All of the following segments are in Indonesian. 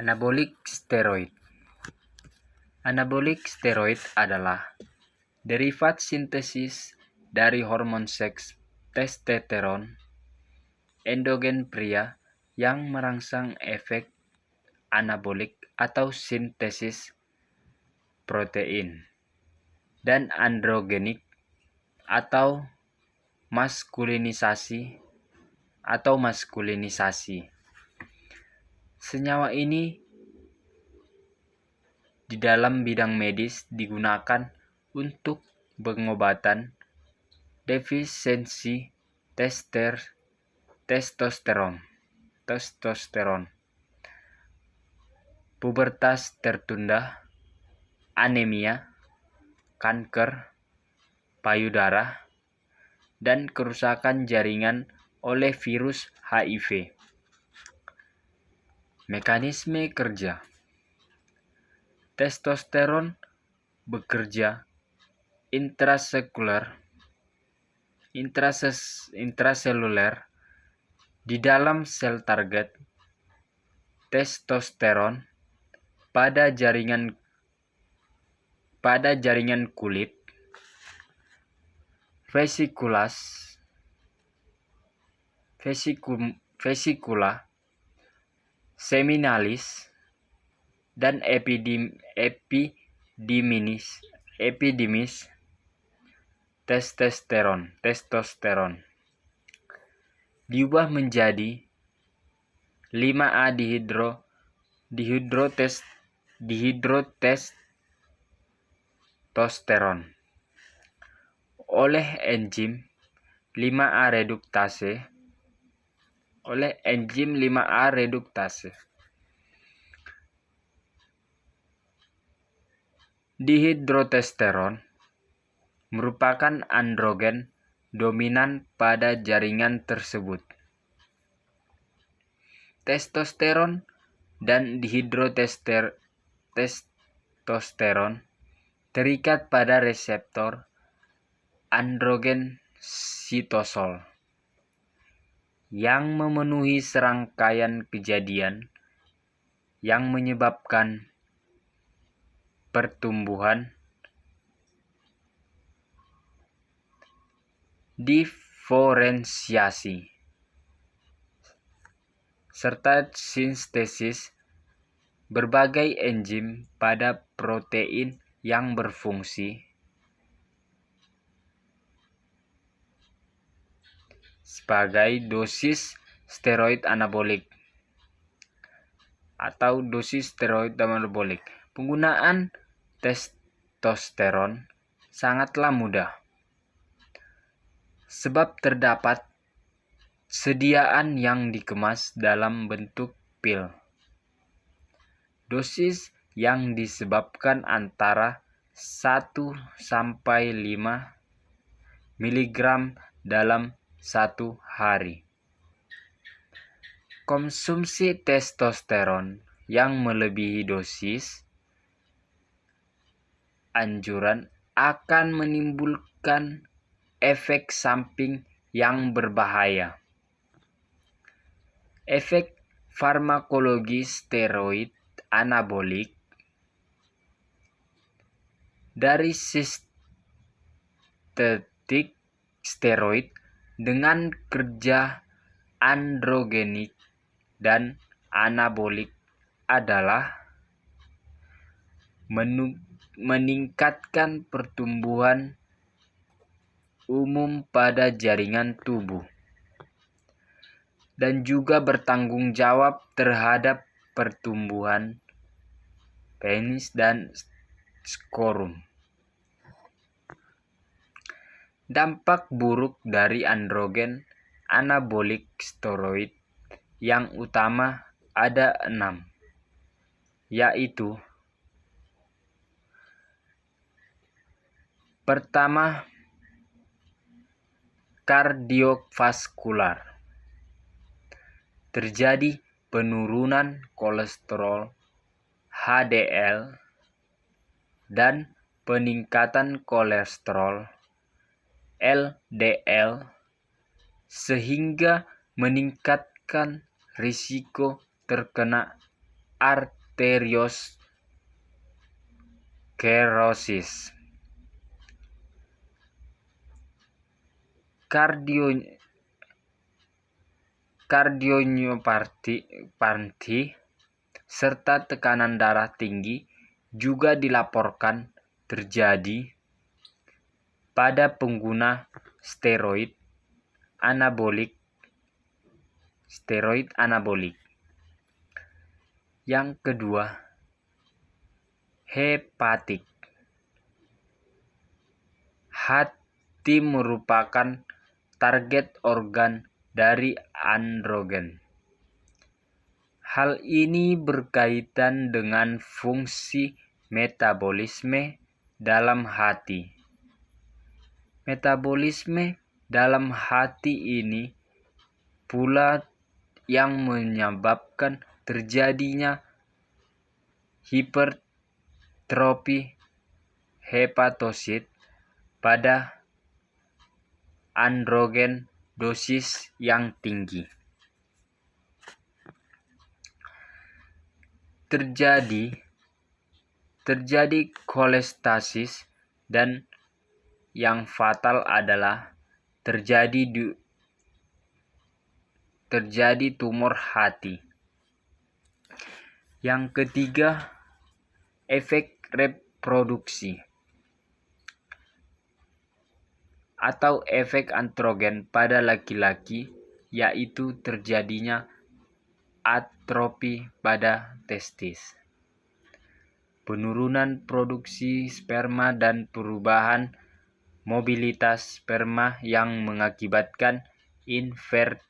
Anabolik steroid. Anabolik steroid adalah derivat sintesis dari hormon seks testosteron endogen pria yang merangsang efek anabolik atau sintesis protein dan androgenik atau maskulinisasi. Senyawa ini di dalam bidang medis digunakan untuk pengobatan defisiensi testosteron, pubertas tertunda, anemia, kanker payudara, dan kerusakan jaringan oleh virus HIV. Mekanisme kerja. Testosteron bekerja intraseluler di dalam sel target testosteron pada jaringan kulit, vesikula, seminalis, dan epididymis testosteron diubah menjadi 5A dihidrotestosteron oleh enzim 5A reduktase. Dihidrotestosteron merupakan androgen dominan pada jaringan tersebut. Testosteron dan dihidrotestosteron terikat pada reseptor androgen sitosol yang memenuhi serangkaian kejadian yang menyebabkan pertumbuhan, diferensiasi, serta sintesis berbagai enzim pada protein yang berfungsi sebagai dosis steroid anabolik atau dosis steroid anabolik. Penggunaan testosteron sangatlah mudah, sebab terdapat sediaan yang dikemas dalam bentuk pil. Dosis yang disebabkan antara 1 sampai 5 mg dalam satu hari. Konsumsi testosteron yang melebihi dosis anjuran akan menimbulkan efek samping yang berbahaya. Efek farmakologi steroid anabolik dari sintetik steroid dengan kerja androgenik dan anabolik adalah meningkatkan pertumbuhan umum pada jaringan tubuh dan juga bertanggung jawab terhadap pertumbuhan penis dan skrotum. Dampak buruk dari androgen anabolik steroid yang utama ada 6, yaitu: pertama, kardiovaskular. Terjadi penurunan kolesterol HDL dan peningkatan kolesterol LDL sehingga meningkatkan risiko terkena arteriosklerosis, kardiomyopati, serta tekanan darah tinggi juga dilaporkan terjadi pada pengguna steroid anabolik. Yang kedua, hepatik. Hati merupakan target organ dari androgen. Hal ini berkaitan dengan fungsi metabolisme dalam hati. Metabolisme dalam hati ini pula yang menyebabkan terjadinya hipertrofi hepatosit pada androgen dosis yang tinggi. Terjadi kolestasis, dan yang fatal adalah terjadi tumor hati. Yang ketiga, efek reproduksi atau efek androgen pada laki-laki, yaitu terjadinya atrofi pada testis, penurunan produksi sperma, dan perubahan mobilitas sperma yang mengakibatkan infertilitas.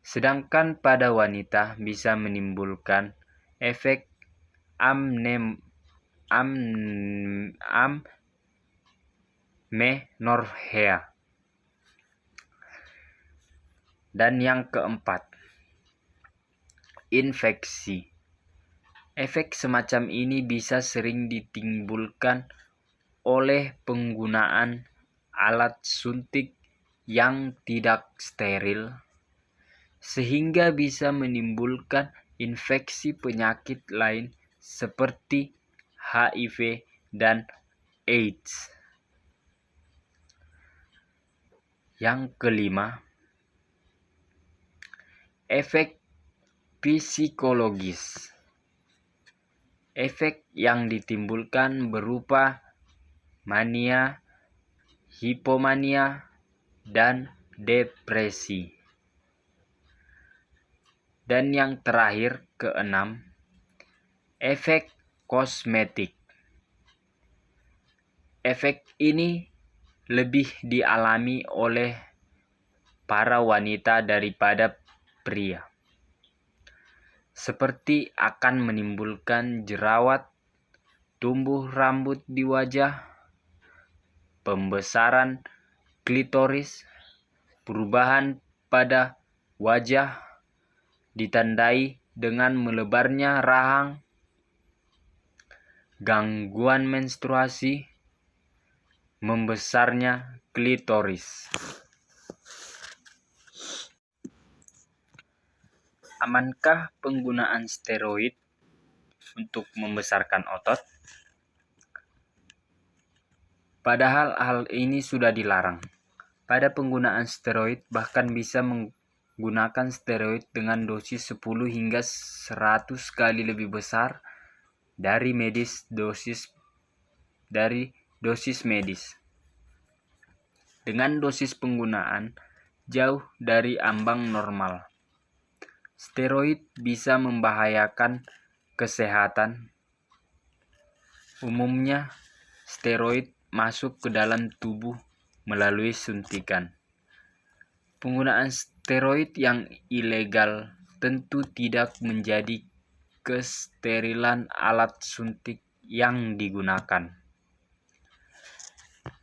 Sedangkan pada wanita bisa menimbulkan efek amenorrhea. Dan yang keempat, infeksi. Efek semacam ini bisa sering ditimbulkan oleh penggunaan alat suntik yang tidak steril, sehingga bisa menimbulkan infeksi penyakit lain seperti HIV dan AIDS. Yang kelima, efek psikologis. Efek yang ditimbulkan berupa mania, hipomania, dan depresi. Dan yang terakhir, keenam, efek kosmetik. Efek ini lebih dialami oleh para wanita daripada pria, seperti akan menimbulkan jerawat, tumbuh rambut di wajah, pembesaran klitoris, perubahan pada wajah ditandai dengan melebarnya rahang, gangguan menstruasi, membesarnya klitoris. Amankah penggunaan steroid untuk membesarkan otot? Padahal hal ini sudah dilarang. Pada penggunaan steroid bahkan bisa menggunakan steroid dengan dosis 10 hingga 100 kali lebih besar dari dosis medis. Dengan dosis penggunaan jauh dari ambang normal, steroid bisa membahayakan kesehatan. Umumnya, steroid masuk ke dalam tubuh melalui suntikan. Penggunaan steroid yang ilegal tentu tidak menjadi kesterilan alat suntik yang digunakan.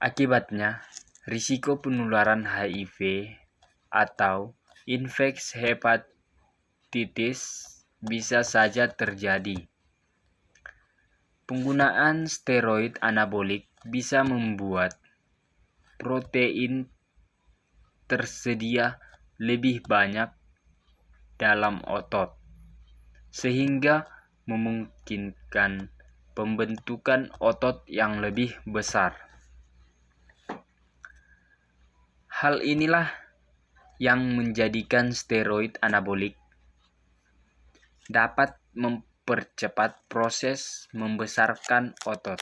Akibatnya, risiko penularan HIV atau infeksi hepatitis bisa saja terjadi. Penggunaan steroid anabolik bisa membuat protein tersedia lebih banyak dalam otot, sehingga memungkinkan pembentukan otot yang lebih besar. Hal inilah yang menjadikan steroid anabolik dapat mempercepat proses membesarkan otot.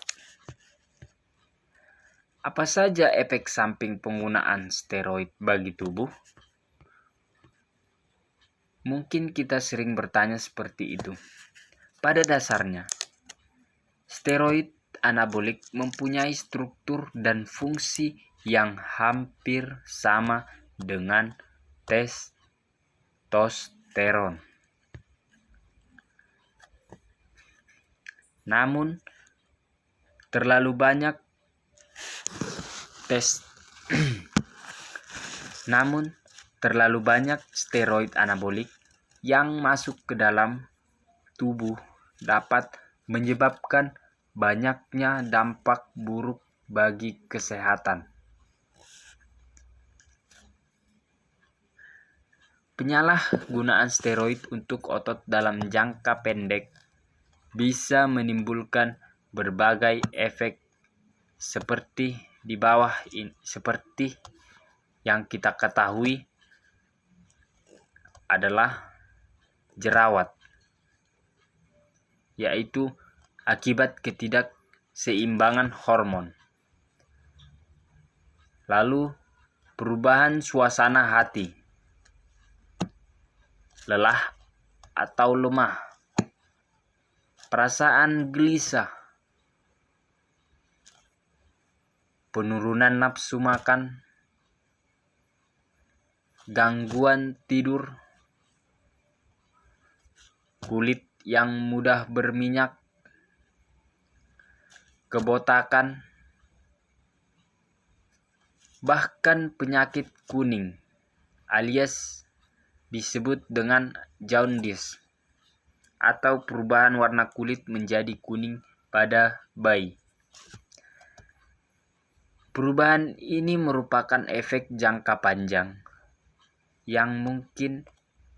Apa saja efek samping penggunaan steroid bagi tubuh? Mungkin kita sering bertanya seperti itu. Pada dasarnya, steroid anabolik mempunyai struktur dan fungsi yang hampir sama dengan testosteron. Namun, terlalu banyak steroid anabolik yang masuk ke dalam tubuh dapat menyebabkan banyaknya dampak buruk bagi kesehatan. Penyalahgunaan steroid untuk otot dalam jangka pendek bisa menimbulkan berbagai efek seperti di bawah ini. Seperti yang kita ketahui adalah jerawat, yaitu akibat ketidakseimbangan hormon. Lalu perubahan suasana hati, lelah atau lemah, perasaan gelisah, penurunan nafsu makan, gangguan tidur, kulit yang mudah berminyak, kebotakan, bahkan penyakit kuning alias disebut dengan jaundice atau perubahan warna kulit menjadi kuning pada bayi. Perubahan ini merupakan efek jangka panjang yang mungkin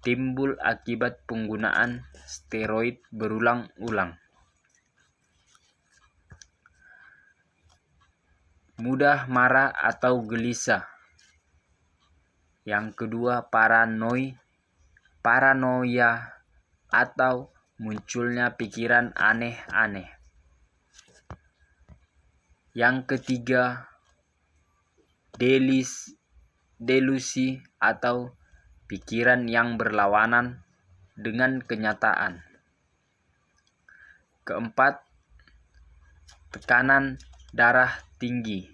timbul akibat penggunaan steroid berulang-ulang. Mudah marah atau gelisah. Yang kedua, paranoia atau munculnya pikiran aneh-aneh. Yang ketiga, delusi atau pikiran yang berlawanan dengan kenyataan. Keempat, tekanan darah tinggi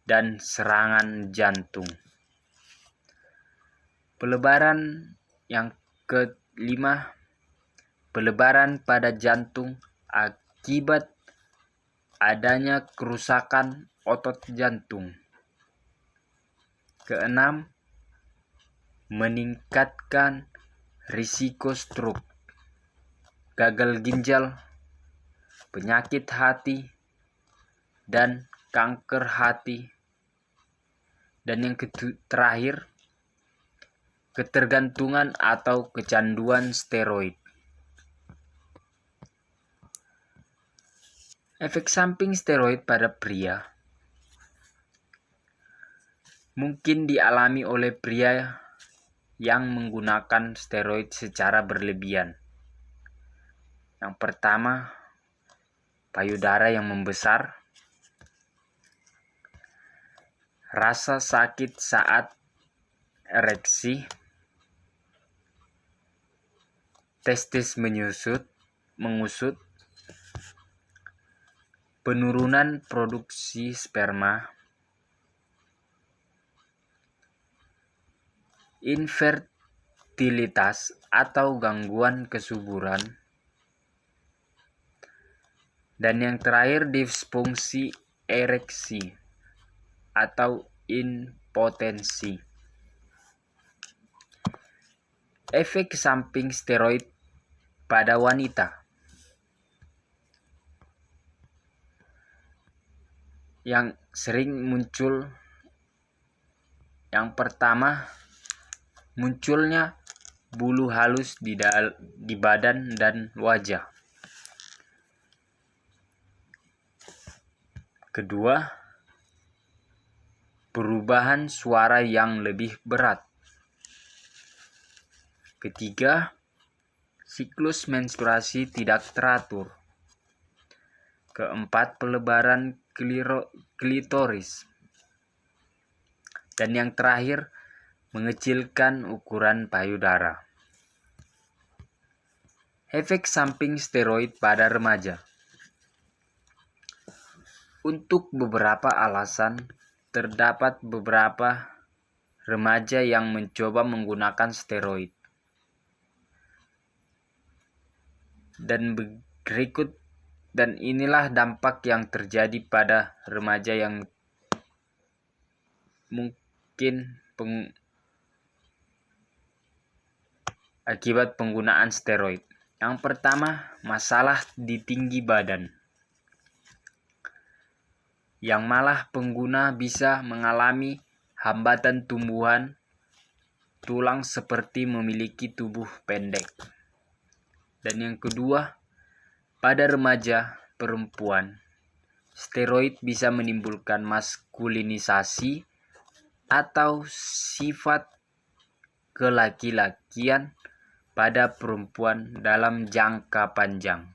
dan serangan jantung. Yang kelima, pelebaran pada jantung akibat adanya kerusakan otot jantung. Keenam, meningkatkan risiko stroke, gagal ginjal, penyakit hati, dan kanker hati. Dan yang terakhir, ketergantungan atau kecanduan steroid. Efek samping steroid pada pria mungkin dialami oleh pria yang menggunakan steroid secara berlebihan. Yang pertama, payudara yang membesar, rasa sakit saat ereksi, testis mengusut, penurunan produksi sperma, infertilitas atau gangguan kesuburan, dan yang terakhir disfungsi ereksi atau impotensi. Efek samping steroid pada wanita yang sering muncul, yang pertama, munculnya bulu halus di badan dan wajah. Kedua, perubahan suara yang lebih berat. Ketiga, siklus menstruasi tidak teratur. Keempat, pelebaran klitoris. Dan yang terakhir, mengecilkan ukuran payudara. Efek samping steroid pada remaja. Untuk beberapa alasan, terdapat beberapa remaja yang mencoba menggunakan steroid. Dan inilah dampak yang terjadi pada remaja yang mungkin akibat penggunaan steroid. Yang pertama, masalah di tinggi badan. Yang malah pengguna bisa mengalami hambatan tumbuhan tulang seperti memiliki tubuh pendek. Dan yang kedua, pada remaja perempuan, steroid bisa menimbulkan maskulinisasi atau sifat kelaki-lakian pada perempuan dalam jangka panjang.